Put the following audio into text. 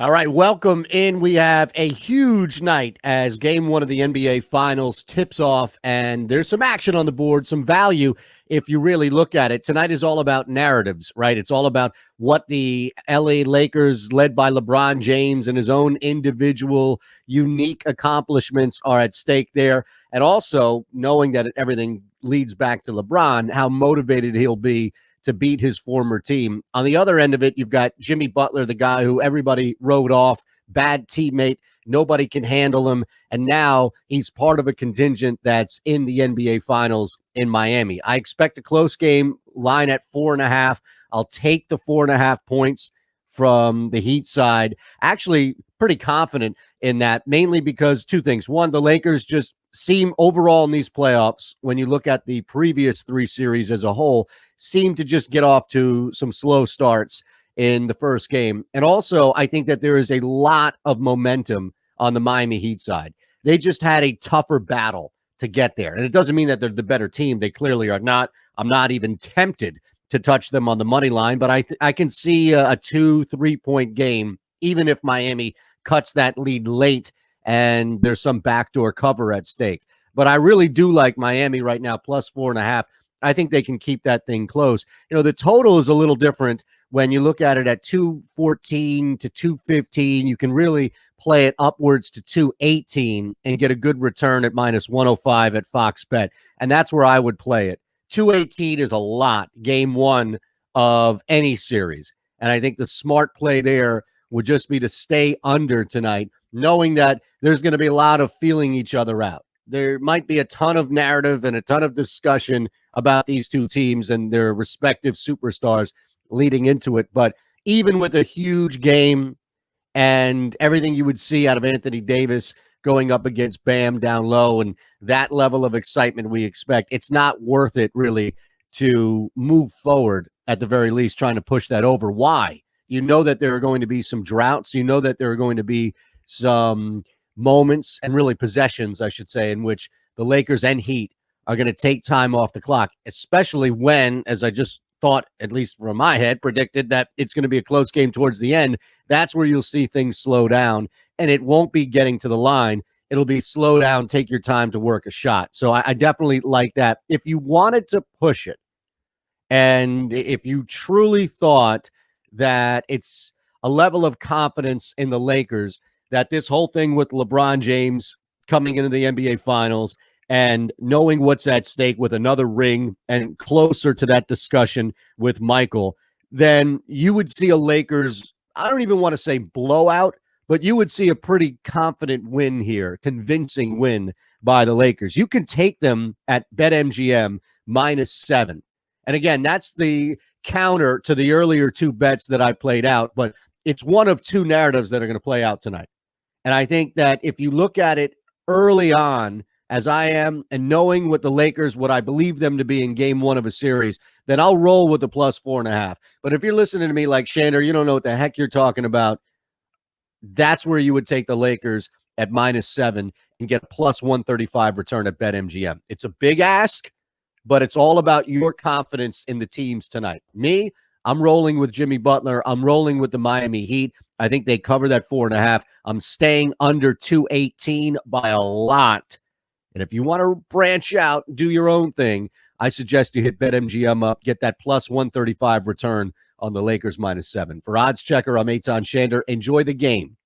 All right, welcome in. We have a huge night as game one of the NBA Finals tips off, and there's some action on the board, some value if you really look at it. Tonight is all about narratives, right? It's all about what the LA Lakers, led by LeBron James and his own individual unique accomplishments, are at stake there. And also knowing that everything leads back to LeBron, how motivated he'll be to beat his former team. On the other end of it, you've got Jimmy Butler, the guy who everybody wrote off, bad teammate, nobody can handle him, and now he's part of a contingent that's in the NBA Finals in Miami. I expect a close game, line at 4.5. I'll take the 4.5 points from the Heat side. Actually, pretty confident in that, mainly because two things. One, the Lakers just seem overall in these playoffs, when you look at the previous three series as a whole, seem to just get off to some slow starts in the first game. And also, I think that there is a lot of momentum on the Miami Heat side. They just had a tougher battle to get there. And it doesn't mean that they're the better team. They clearly are not. I'm not even tempted to touch them on the money line, but I can see a 2-3 point game, even if Miami cuts that lead late and there's some backdoor cover at stake. But I really do like Miami right now, plus 4.5. I think they can keep that thing close. You know, the total is a little different when you look at it at 214 to 215. You can really play it upwards to 218 and get a good return at minus 105 at Fox Bet. And that's where I would play it. 218 is a lot, game one of any series. And I think the smart play there would just be to stay under tonight, knowing that there's going to be a lot of feeling each other out. There might be a ton of narrative and a ton of discussion about these two teams and their respective superstars leading into it. But even with a huge game and everything you would see out of Anthony Davis going up against Bam down low and that level of excitement we expect, it's not worth it really to move forward, at the very least, trying to push that over. Why? You know that there are going to be some droughts. You know that there are going to be some moments and really possessions, I should say, in which the Lakers and Heat are going to take time off the clock, especially when, as I just thought, at least from my head, predicted that it's going to be a close game towards the end. That's where you'll see things slow down, and it won't be getting to the line. It'll be slow down, take your time to work a shot. So I definitely like that. If you wanted to push it, and if you truly thought that it's a level of confidence in the Lakers, that this whole thing with LeBron James coming into the NBA Finals and knowing what's at stake with another ring and closer to that discussion with Michael, then you would see a Lakers, I don't even want to say blowout, but you would see a pretty confident win here, convincing win by the Lakers. You can take them at BetMGM -7. And again, that's the counter to the earlier two bets that I played out, but it's one of two narratives that are going to play out tonight. And I think that if you look at it early on, as I am, and knowing what the Lakers, what I believe them to be in game one of a series, then I'll roll with the plus 4.5. But if you're listening to me like, Shander, you don't know what the heck you're talking about, that's where you would take the Lakers at -7 and get a plus 135 return at BetMGM. It's a big ask, but it's all about your confidence in the teams tonight. Me, I'm rolling with Jimmy Butler. I'm rolling with the Miami Heat. I think they cover that 4.5. I'm staying under 218 by a lot. And if you want to branch out, do your own thing, I suggest you hit BetMGM up, get that plus 135 return on the Lakers -7. For OddsChecker, I'm Eytan Shander. Enjoy the game.